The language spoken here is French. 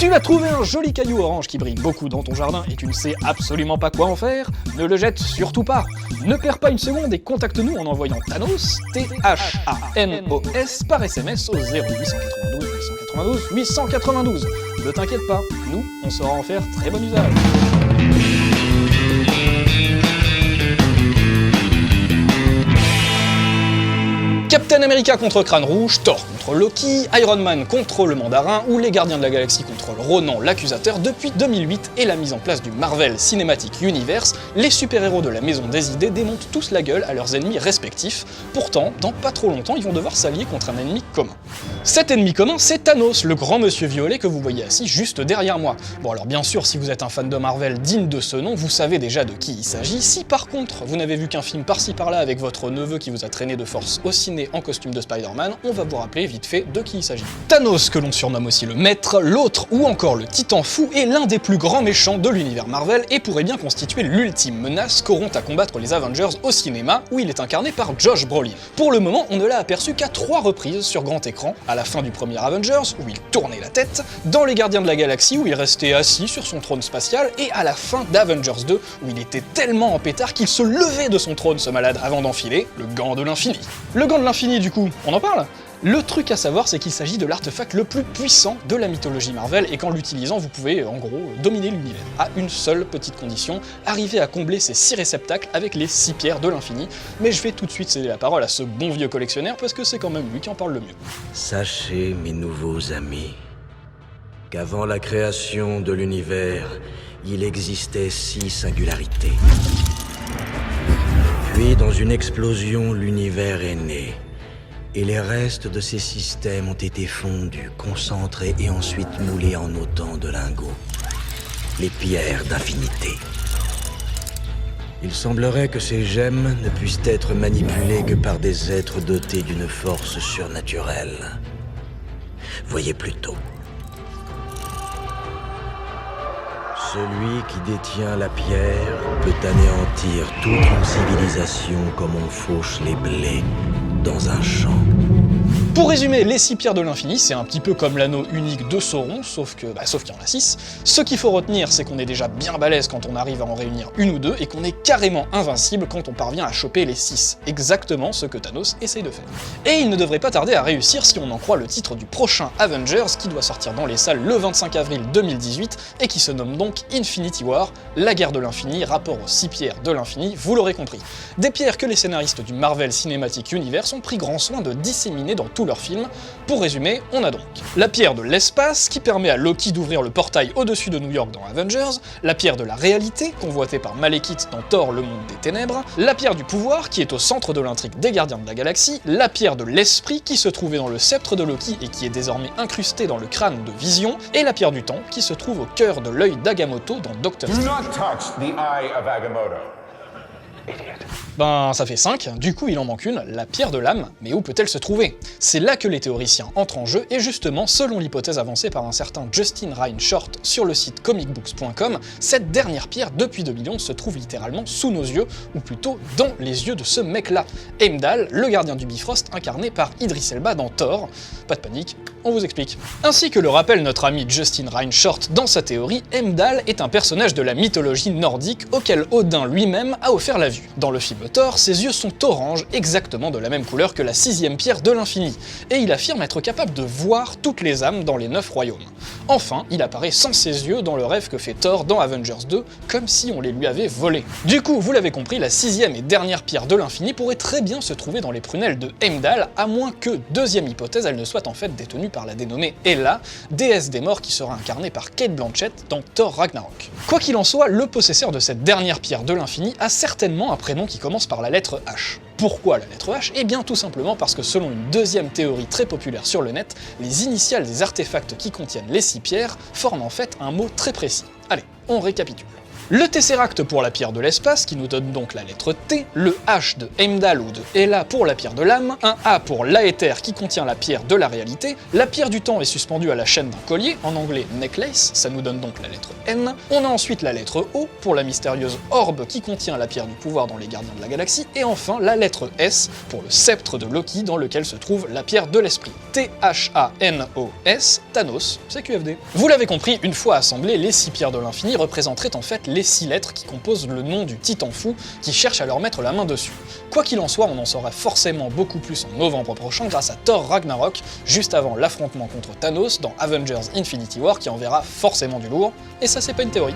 Tu as trouvé un joli caillou orange qui brille beaucoup dans ton jardin et tu ne sais absolument pas quoi en faire? Ne le jette surtout pas. Ne perds pas une seconde et contacte-nous en envoyant Thanos, T-H-A-N-O-S, par SMS au 0892 892 892. Ne t'inquiète pas, nous, on saura en faire très bon usage. Captain America contre Crâne Rouge, Thor contre Loki, Iron Man contre le Mandarin ou les Gardiens de la Galaxie contre le Ronan l'Accusateur, depuis 2008 et la mise en place du Marvel Cinematic Universe, les super-héros de la Maison des Idées démontent tous la gueule à leurs ennemis respectifs. Pourtant, dans pas trop longtemps, ils vont devoir s'allier contre un ennemi commun. Cet ennemi commun, c'est Thanos, le grand monsieur violet que vous voyez assis juste derrière moi. Bon alors bien sûr, si vous êtes un fan de Marvel digne de ce nom, vous savez déjà de qui il s'agit. Si par contre, vous n'avez vu qu'un film par-ci par-là avec votre neveu qui vous a traîné de force au ciné en costume de Spider-Man, on va vous rappeler vite fait de qui il s'agit. Thanos, que l'on surnomme aussi le Maître, l'autre ou encore le Titan Fou, est l'un des plus grands méchants de l'univers Marvel et pourrait bien constituer l'ultime menace qu'auront à combattre les Avengers au cinéma, où il est incarné par Josh Brolin. Pour le moment, on ne l'a aperçu qu'à 3 reprises sur grand écran, à la fin du premier Avengers, où il tournait la tête, dans les Gardiens de la Galaxie, où il restait assis sur son trône spatial, et à la fin d'Avengers 2, où il était tellement en pétard qu'il se levait de son trône, ce malade, avant d'enfiler le gant de l'infini. Le gant de l'infini, du coup, on en parle ? Le truc à savoir, c'est qu'il s'agit de l'artefact le plus puissant de la mythologie Marvel et qu'en l'utilisant, vous pouvez, en gros, dominer l'univers. À une seule petite condition, arriver à combler ces 6 réceptacles avec les 6 pierres de l'infini. Mais je vais tout de suite céder la parole à ce bon vieux collectionneur parce que c'est quand même lui qui en parle le mieux. Sachez, mes nouveaux amis, qu'avant la création de l'univers, il existait 6 singularités. Puis, dans une explosion, l'univers est né. Et les restes de ces systèmes ont été fondus, concentrés et ensuite moulés en autant de lingots. Les pierres d'infinité. Il semblerait que ces gemmes ne puissent être manipulées que par des êtres dotés d'une force surnaturelle. Voyez plutôt. Celui qui détient la pierre peut anéantir toute une civilisation comme on fauche les blés dans un champ. Pour résumer, les 6 pierres de l'infini, c'est un petit peu comme l'anneau unique de Sauron, sauf qu'il y en a 6. Ce qu'il faut retenir, c'est qu'on est déjà bien balèze quand on arrive à en réunir une ou deux, et qu'on est carrément invincible quand on parvient à choper les 6. Exactement ce que Thanos essaye de faire. Et il ne devrait pas tarder à réussir si on en croit le titre du prochain Avengers, qui doit sortir dans les salles le 25 avril 2018, et qui se nomme donc Infinity War, la guerre de l'infini, rapport aux 6 pierres de l'infini, vous l'aurez compris. Des pierres que les scénaristes du Marvel Cinematic Universe ont pris grand soin de disséminer dans tous leurs films. Pour résumer, on a donc la pierre de l'espace, qui permet à Loki d'ouvrir le portail au-dessus de New York dans Avengers, la pierre de la réalité, convoitée par Malekith dans Thor, le monde des ténèbres, la pierre du pouvoir, qui est au centre de l'intrigue des Gardiens de la Galaxie, la pierre de l'esprit, qui se trouvait dans le sceptre de Loki et qui est désormais incrustée dans le crâne de Vision, et la pierre du temps, qui se trouve au cœur de l'œil d'Agamotto dans Doctor Strange. Do not touch the eye of Agamotto. Ben, ça fait 5, du coup il en manque une, la pierre de l'âme, mais où peut-elle se trouver? C'est là que les théoriciens entrent en jeu, et justement, selon l'hypothèse avancée par un certain Justin Ryan Short sur le site comicbooks.com, cette dernière pierre, depuis 2 millions, se trouve littéralement sous nos yeux, ou plutôt dans les yeux de ce mec-là, Heimdall, le gardien du Bifrost, incarné par Idris Elba dans Thor. Pas de panique, on vous explique. Ainsi que le rappelle notre ami Justin Ryan Short dans sa théorie, Heimdall est un personnage de la mythologie nordique auquel Odin lui-même a offert la vue. Dans le film Thor, ses yeux sont orange, exactement de la même couleur que la 6e pierre de l'infini, et il affirme être capable de voir toutes les âmes dans les 9 royaumes. Enfin, il apparaît sans ses yeux dans le rêve que fait Thor dans Avengers 2, comme si on les lui avait volés. Du coup, vous l'avez compris, la 6e et dernière pierre de l'infini pourrait très bien se trouver dans les prunelles de Heimdall, à moins que, deuxième hypothèse, elle ne soit en fait détenue par la dénommée Hela, déesse des morts qui sera incarnée par Cate Blanchett dans Thor Ragnarok. Quoi qu'il en soit, le possesseur de cette dernière pierre de l'infini a certainement un prénom qui commence par la lettre H. Pourquoi la lettre H? Eh bien tout simplement parce que selon une deuxième théorie très populaire sur le net, les initiales des artefacts qui contiennent les 6 pierres forment en fait un mot très précis. Allez, on récapitule. Le Tesseract pour la pierre de l'espace, qui nous donne donc la lettre T, le H de Heimdall ou de Hela pour la pierre de l'âme, un A pour l'Aether qui contient la pierre de la réalité, la pierre du temps est suspendue à la chaîne d'un collier, en anglais necklace, ça nous donne donc la lettre N, on a ensuite la lettre O pour la mystérieuse orbe qui contient la pierre du pouvoir dans les Gardiens de la Galaxie, et enfin la lettre S pour le sceptre de Loki dans lequel se trouve la pierre de l'esprit. T-H-A-N-O-S, Thanos, c'est QFD. Vous l'avez compris, une fois assemblées, les 6 pierres de l'infini représenteraient en fait les 6 lettres qui composent le nom du titan fou qui cherche à leur mettre la main dessus. Quoi qu'il en soit, on en saura forcément beaucoup plus en novembre prochain grâce à Thor Ragnarok, juste avant l'affrontement contre Thanos dans Avengers Infinity War qui enverra forcément du lourd, et ça c'est pas une théorie.